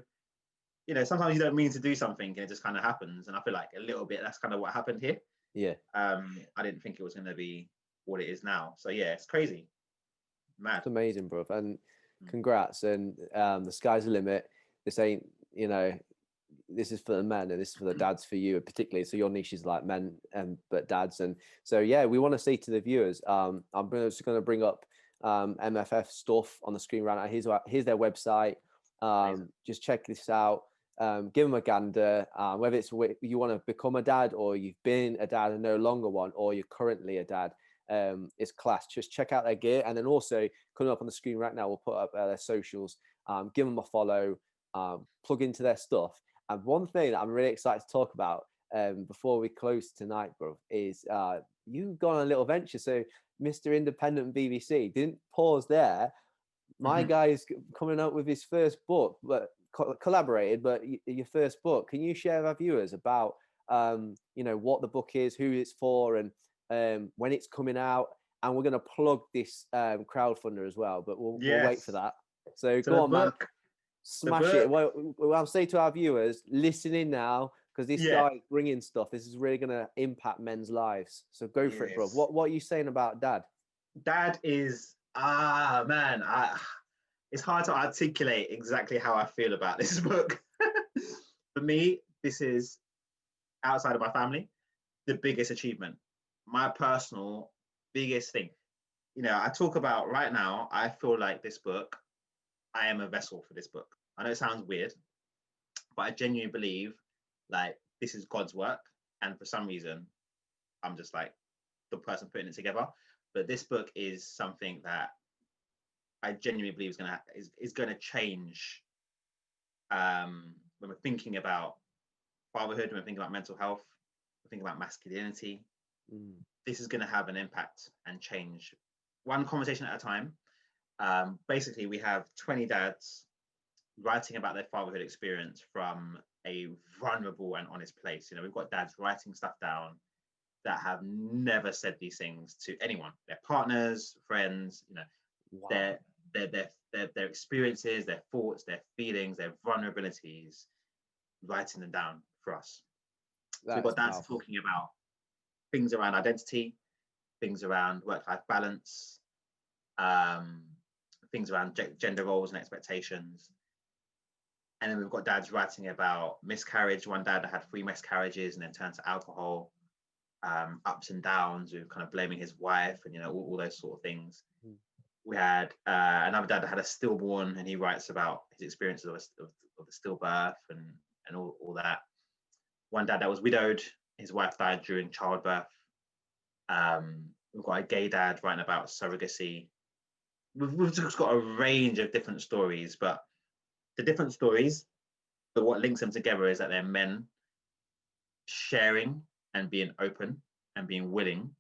[SPEAKER 2] sometimes you don't mean to do something and it just kind of happens. And I feel like a little bit that's kind of what happened here.
[SPEAKER 1] Yeah.
[SPEAKER 2] I didn't think it was going to be what it is now. So yeah, it's crazy. Mad.
[SPEAKER 1] It's amazing, bro. And congrats. And the sky's the limit. This ain't, this is for the men and this is for the dads for you particularly. So your niche is like men but dads. And so yeah, we want to say to the viewers, I'm just going to bring up MFF stuff on the screen right now. Here's their website. Just check this out. Give them a gander. Whether it's you want to become a dad or you've been a dad and no longer one, or you're currently a dad, it's class. Just check out their gear. And then also coming up on the screen right now, we'll put up their socials. Give them a follow. Plug into their stuff. And one thing that I'm really excited to talk about before we close tonight, bro, is you've gone on a little venture. So Mr. Independent BBC didn't pause there. My guy's coming out with his first book, but collaborated, but your first book. Can you share with our viewers about, what the book is, who it's for, and when it's coming out? And we're going to plug this crowdfunder as well, but we'll wait for that. So go on, man. Smash it. Well, I'll say to our viewers, listen in now, because this guy bringing stuff. This is really going to impact men's lives. So go for it, bro. What are you saying about Dad?
[SPEAKER 2] Dad is man. It's hard to articulate exactly how I feel about this book. For me, this is, outside of my family, the biggest achievement. My personal biggest thing. I talk about right now. I feel like this book, I am a vessel for this book. I know it sounds weird, but I genuinely believe like this is God's work. And for some reason, I'm just like the person putting it together. But this book is something that I genuinely believe is gonna change when we're thinking about fatherhood, when we're thinking about mental health, we're thinking about masculinity. This is gonna have an impact and change one conversation at a time. Basically, we have 20 dads writing about their fatherhood experience from a vulnerable and honest place. We've got dads writing stuff down that have never said these things to anyone, their partners, friends, wow. their experiences, their thoughts, their feelings, their vulnerabilities, writing them down for us. So we've got dads talking about things around identity, things around work-life balance, things around gender roles and expectations. And then we've got dads writing about miscarriage. One dad that had 3 miscarriages and then turned to alcohol, ups and downs with kind of blaming his wife and, all those sort of things. We had another dad that had a stillborn and he writes about his experiences of the stillbirth and all that. One dad that was widowed, his wife died during childbirth. We've got a gay dad writing about surrogacy. We've just got a range of different stories, but the different stories, but what links them together is that they're men sharing and being open and being willing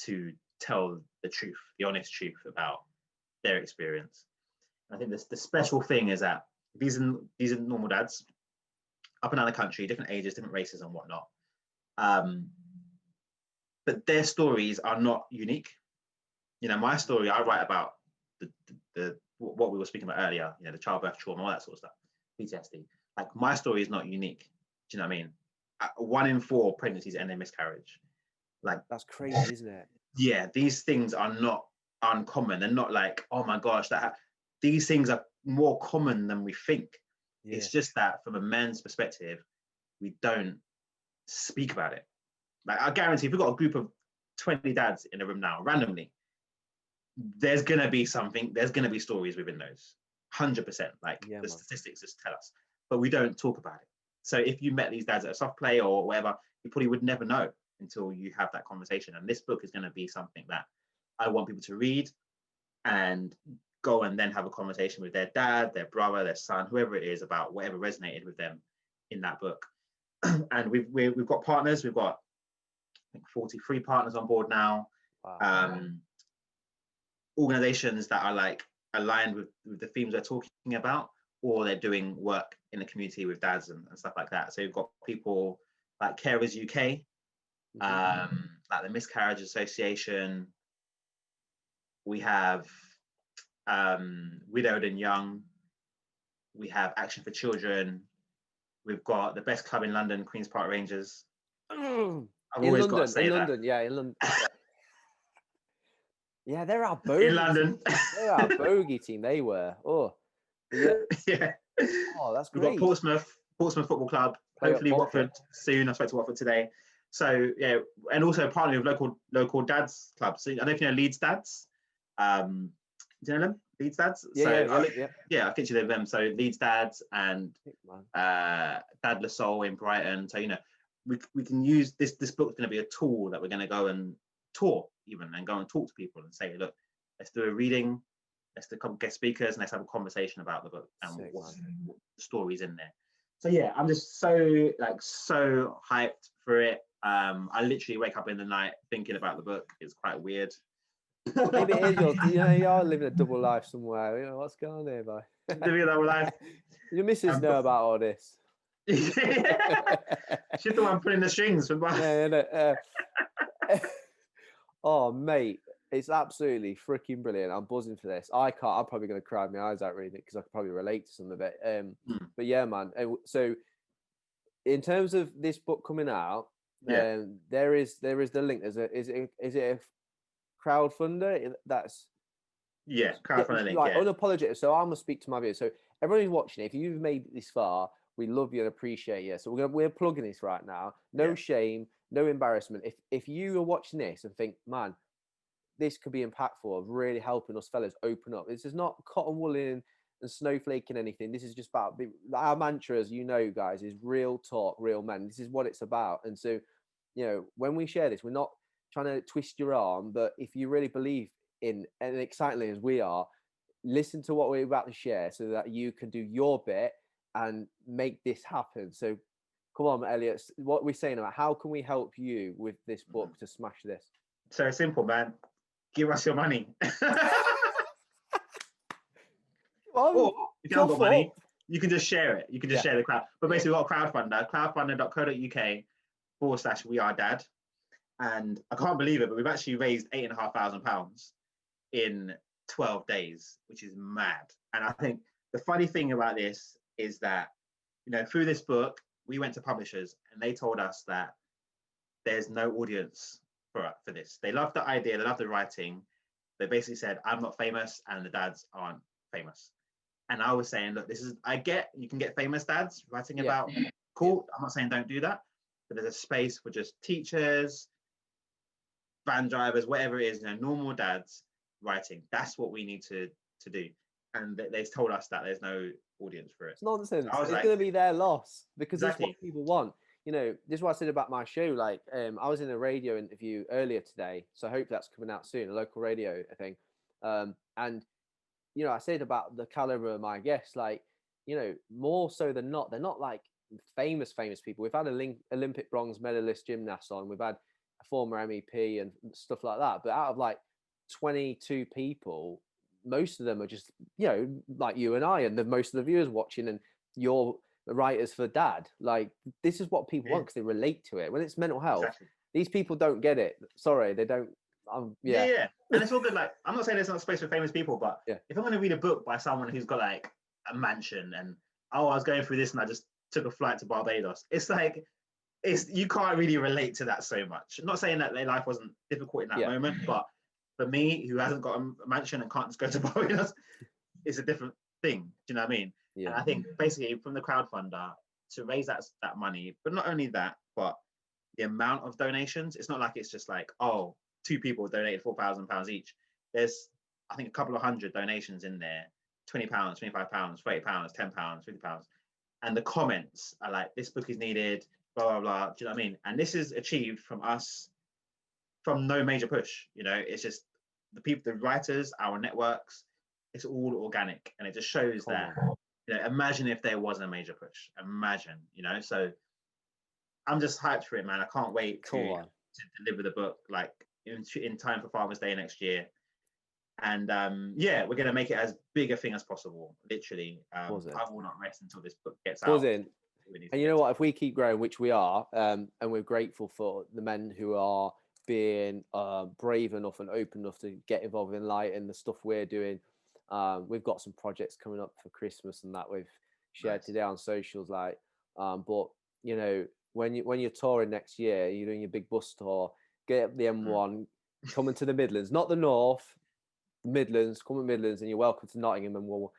[SPEAKER 2] to tell the truth, the honest truth about their experience. I think the special thing is that these are normal dads up and down the country, different ages, different races and whatnot. But their stories are not unique. My story, I write about the what we were speaking about earlier, the childbirth trauma, all that sort of stuff, PTSD. Like my story is not unique. Do you know what I mean? 1 in 4 pregnancies end in miscarriage. Like
[SPEAKER 1] that's crazy, isn't it?
[SPEAKER 2] Yeah, these things are not uncommon. They're not like, oh my gosh, these things are more common than we think. Yeah. It's just that from a man's perspective, we don't speak about it. Like I guarantee if we've got a group of 20 dads in a room now, randomly, there's going to be stories within those, 100%. Like the statistics just tell us, but we don't talk about it. So if you met these dads at a soft play or whatever, you probably would never know until you have that conversation. And this book is going to be something that I want people to read and go and then have a conversation with their dad, their brother, their son, whoever it is, about whatever resonated with them in that book. And we've got partners. We've got, I think, 43 partners on board now.
[SPEAKER 1] Wow.
[SPEAKER 2] Organizations that are like aligned with the themes we're talking about, or they're doing work in the community with dads and stuff like that. So we've got people like Carers UK, like the Miscarriage Association. We have Widowed and Young. We have Action for Children. We've got the best club in London, Queen's Park Rangers. I've always got to say that.
[SPEAKER 1] Yeah, in London. Yeah, they're our bogey
[SPEAKER 2] In London.
[SPEAKER 1] They're our bogey team. They were. Oh, yeah.
[SPEAKER 2] Yeah.
[SPEAKER 1] Oh, that's
[SPEAKER 2] We've
[SPEAKER 1] great.
[SPEAKER 2] got Portsmouth Football Club. Hopefully Watford soon. I spoke to Watford today. So yeah, and also partnering with local dads clubs. So I don't know if you know Leeds Dads. Do you know them? Leeds Dads.
[SPEAKER 1] Yeah.
[SPEAKER 2] I think you know them. So Leeds Dads and Dad La Soul in Brighton. So we can use this book's going to be a tool that we're going to go and tour even and go and talk to people and say, look, let's do a reading, let's do guest speakers, and let's have a conversation about the book and what the stories in there. So yeah, I'm just so hyped for it. I literally wake up in the night thinking about the book. It's quite weird.
[SPEAKER 1] Maybe it is you are living a double life somewhere. What's going on here, boy?
[SPEAKER 2] Living a double life.
[SPEAKER 1] Your missus know about all this.
[SPEAKER 2] She's the one pulling the strings.
[SPEAKER 1] Oh, mate, it's absolutely freaking brilliant. I'm buzzing for this. I'm probably going to cry my eyes out reading it because I can probably relate to some of it. But yeah, man. So in terms of this book coming out, there is the link. Is it a crowdfunder? That's
[SPEAKER 2] crowdfunder link.
[SPEAKER 1] Like unapologetic. So I'm gonna speak to my viewers. So everyone who's watching, if you've made it this far, we love you and appreciate you. So we're plugging this right now. No shame, no embarrassment. If you are watching this and think, man, this could be impactful of really helping us fellas open up. This is not cotton wooling and snowflaking anything. This is just about our mantra, as you know, guys, is real talk, real men. This is what it's about. And so, when we share this, we're not trying to twist your arm, but if you really believe in, and excitedly as we are, listen to what we're about to share so that you can do your bit and make this happen. So come on, Elliott, what we're saying about how can we help you with this book to smash this?
[SPEAKER 2] So simple, man. Give us your money. Or if you haven't got money, you can just share it. You can just share the crowd. But basically, we've got a crowdfunder, crowdfunder.co.uk/wearedad. And I can't believe it, but we've actually raised £8,500 in 12 days, which is mad. And I think the funny thing about this is that, through this book, we went to publishers and they told us that there's no audience for this. They love the idea, they love the writing. They basically said, I'm not famous and the dads aren't famous. And I was saying, look, you can get famous dads writing about, cool. I'm not saying don't do that, but there's a space for just teachers, van drivers, whatever it is, normal dads writing. That's what we need to do. And they told us that there's no audience for it.
[SPEAKER 1] It's nonsense. It's going to be their loss because that's what people want. This is what I said about my show. Like, I was in a radio interview earlier today, so I hope that's coming out soon, a local radio, I think. And, I said about the caliber of my guests, like, more so than not, they're not like famous people. We've had a Olympic bronze medalist gymnast on. We've had a former MEP and stuff like that. But out of like 22 people, most of them are just, like you and I, and most of the viewers watching, and you're the writers for dad. Like, this is what people want because they relate to it. When it's mental health, these people don't get it. Sorry, they don't.
[SPEAKER 2] And it's all good. Like, I'm not saying there's not space for famous people, but if I'm going to read a book by someone who's got like a mansion and I was going through this and I just took a flight to Barbados, it's like, you can't really relate to that so much. I'm not saying that their life wasn't difficult in that moment, but for me, who hasn't got a mansion and can't just go to Barbados, it's a different thing. Do you know what I mean? And I think basically from the crowdfunder to raise that money, but not only that, but the amount of donations, it's not like it's just like, 2 people donated £4,000 each. There's, I think, a couple of hundred donations in there, £20, £25, £30, £10, £50. And the comments are like, this book is needed, blah, blah, blah. Do you know what I mean? And this is achieved from us, from no major push. It's just the people, the writers, our networks, it's all organic. And it just shows that imagine if there wasn't a major push. Imagine, so I'm just hyped for it, man. I can't wait to deliver the book like in time for Father's Day next year. And we're going to make it as big a thing as possible. Literally, I will not rest until this book gets out.
[SPEAKER 1] And you know what? If we keep growing, which we are, and we're grateful for the men who are being brave enough and open enough to get involved in Enlighten, the stuff we're doing. We've got some projects coming up for Christmas and that we've shared today on socials. But when you're touring next year, you're doing your big bus tour. Get up the M1, coming to the Midlands, not the North. Midlands, come to Midlands, and you're welcome to Nottingham, and we'll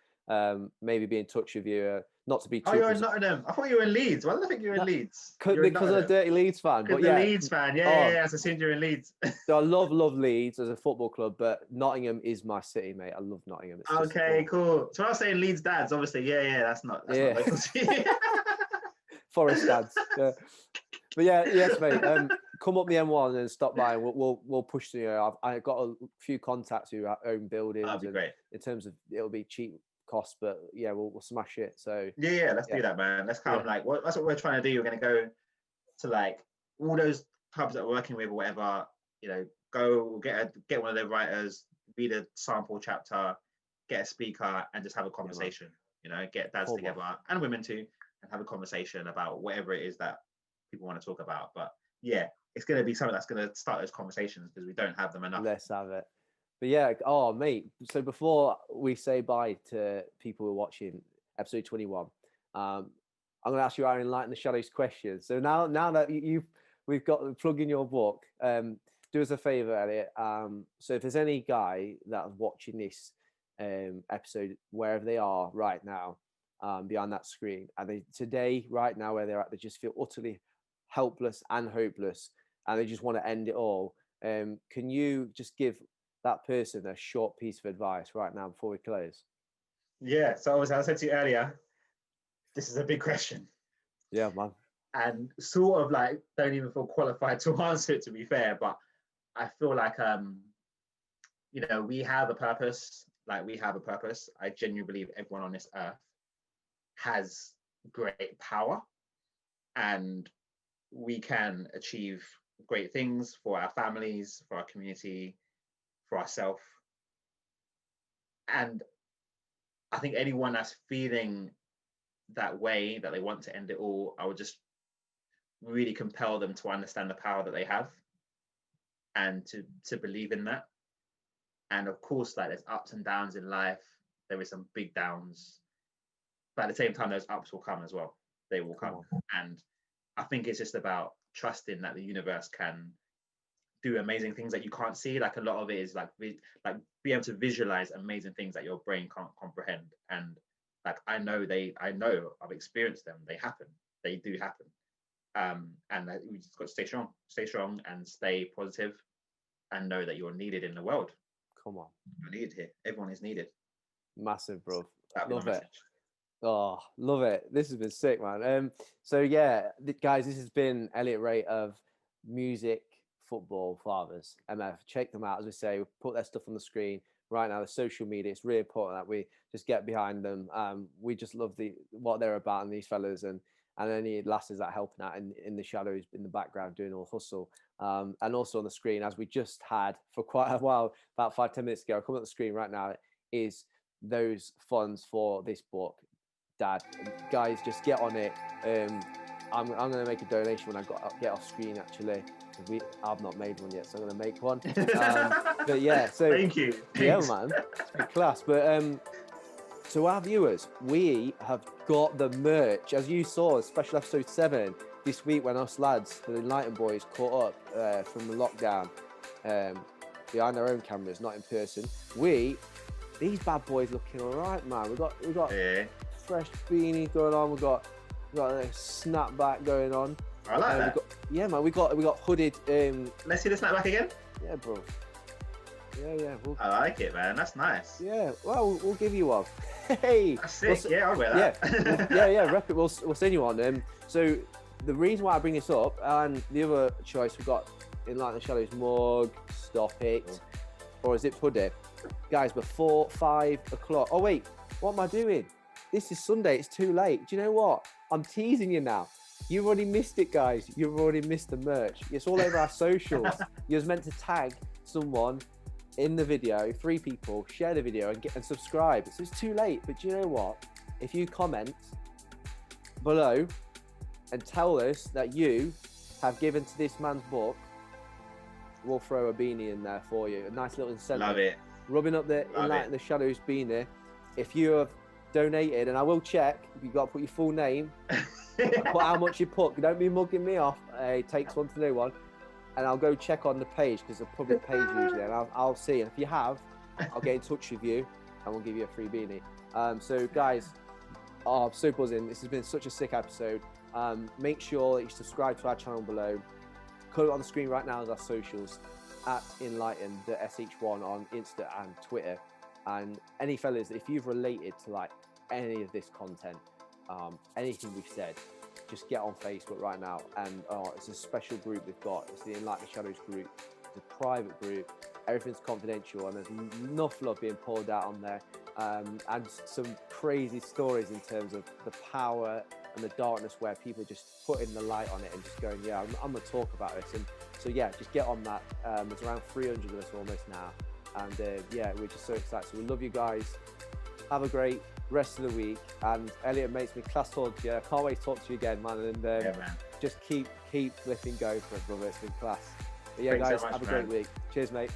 [SPEAKER 1] maybe be in touch with you. Not to be too.
[SPEAKER 2] Oh, you're in Nottingham. I thought you were in Leeds. Why did I think you were in Leeds?
[SPEAKER 1] Because I'm a dirty Leeds fan.
[SPEAKER 2] But the Leeds fan, yeah. As I assumed you're in Leeds.
[SPEAKER 1] So I love Leeds as a football club, but Nottingham is my city, mate. I love Nottingham. It's
[SPEAKER 2] okay, cool. So I was saying Leeds dads, obviously. Yeah, that's not local to you.
[SPEAKER 1] Forest dads. Yeah. But yes, mate. Come up the M1 and stop by, and we'll push to I've got a few contacts who own buildings.
[SPEAKER 2] That'd be great.
[SPEAKER 1] In terms of it'll be cheap cost, but we'll smash it. So
[SPEAKER 2] let's do that, man. Let's kind of that's what we're trying to do. We're going to go to like all those pubs that we're working with or whatever. Go get one of their writers, read a sample chapter, get a speaker, and just have a conversation. Get dads together and women too, and have a conversation about whatever it is that people want to talk about. But it's going to be something that's going to start those conversations because we don't have them enough.
[SPEAKER 1] Let's have it. But mate, so before we say bye to people who are watching episode 21, I'm going to ask you our Enlighten the Shadows question. So now that we've got the plug in your book, do us a favor, Elliott. So if there's any guy that's watching this episode, wherever they are right now, behind that screen, and they today, right now, where they're at, they just feel utterly helpless and hopeless, and they just want to end it all. Can you just give that person a short piece of advice right now before we close?
[SPEAKER 2] Yeah. So as I said to you earlier, this is a big question.
[SPEAKER 1] Yeah, man.
[SPEAKER 2] And sort of like don't even feel qualified to answer it, to be fair. But I feel like we have a purpose. We have a purpose. I genuinely believe everyone on this earth has great power, and we can achieve great things for our families, for our community, for ourselves. And I think anyone that's feeling that way, that they want to end it all, I would just really compel them to understand the power that they have and to believe in that. And of course, there's ups and downs in life. There is some big downs, but at the same time, those ups will come as well. They will come. And I think it's just about trusting that the universe can do amazing things that you can't see. Like a lot of it is be able to visualize amazing things that your brain can't comprehend. And I know I've experienced them. They happen. They do happen. And we just got to stay strong and stay positive and know that you're needed in the world.
[SPEAKER 1] Come on.
[SPEAKER 2] You're needed here. Everyone is needed.
[SPEAKER 1] Massive, bro.
[SPEAKER 2] Love it.
[SPEAKER 1] Oh, love it. This has been sick, man. So guys, this has been Elliott Rae of Music Football Fathers, MF. Check them out. As we say, we put their stuff on the screen right now. The social media, it's really important that we just get behind them. We just love what they're about and these fellas and any lasses that are helping out in the shadows, in the background, doing all the hustle. And also on the screen, as we just had for quite a while, about 5-10 minutes ago, coming up the screen right now, is those funds for this book. Dad, guys, just get on it. I'm going to make a donation when I get off screen, actually. I've not made one yet, so I'm going to make one. But yeah, so
[SPEAKER 2] thank you.
[SPEAKER 1] Yeah, man, it's been class. But to our viewers, we have got the merch, as you saw, special episode 7 this week when us lads, the Enlighten boys, caught up from the lockdown behind their own cameras, not in person. These bad boys looking all right, man. We got fresh beanie going on. We got a snapback going on.
[SPEAKER 2] I like that.
[SPEAKER 1] We got hooded.
[SPEAKER 2] Let's see the snapback again.
[SPEAKER 1] Yeah, bro. Yeah.
[SPEAKER 2] I like it, man. That's nice.
[SPEAKER 1] Yeah. Well, we'll give you one. Hey.
[SPEAKER 2] That's sick. I'll wear that.
[SPEAKER 1] Yeah. Rep it. We'll send you one. So the reason why I bring this up, and the other choice we've got Enlighten the Shadows mug, Stop It, or is it Hoodie? Guys, before 5 o'clock. Oh wait, what am I doing? this is Sunday. It's too late. Do you know what? I'm teasing you now. You've already missed it, guys. You've already missed the merch. It's all over our socials. You was meant to tag someone in the video, 3 people, share the video and subscribe. So it's too late. But do you know what? If you comment below and tell us that you have given to this man's book, we'll throw a beanie in there for you. A nice little incentive.
[SPEAKER 2] Love it.
[SPEAKER 1] Rubbing up the Enlighten the Shadows beanie. If you have donated, and I will check, you've got to put your full name, put how much you put. Don't be mugging me off. It takes one to know one. And I'll go check on the page, because it's a public page usually, and I'll see. And if you have, I'll get in touch with you and we'll give you a free beanie. So guys, I'm so buzzing. This has been such a sick episode. Make sure that you subscribe to our channel below. Colour on the screen right now is our socials, at ENLIGHTEN, the SH1 on Insta and Twitter. And any fellas, if you've related to like any of this content, anything we've said, just get on Facebook right now. And it's a special group we've got. It's the Enlighten the Shadows group. It's a private group. Everything's confidential, and there's enough love being poured out on there. And some crazy stories in terms of the power and the darkness, where people are just putting the light on it and just going, yeah, I'm gonna talk about this. And so yeah, just get on that. There's around 300 of us almost now, and yeah, we're just so excited. So we love you guys. Have a great rest of the week. And Elliott, makes me class talk to you. I can't wait to talk to you again, man. And
[SPEAKER 2] Yeah, man.
[SPEAKER 1] just keep flipping going for it, brother. It's been class. But yeah,
[SPEAKER 2] Thanks so
[SPEAKER 1] guys,
[SPEAKER 2] much,
[SPEAKER 1] have a
[SPEAKER 2] man.
[SPEAKER 1] great week. Cheers, mate.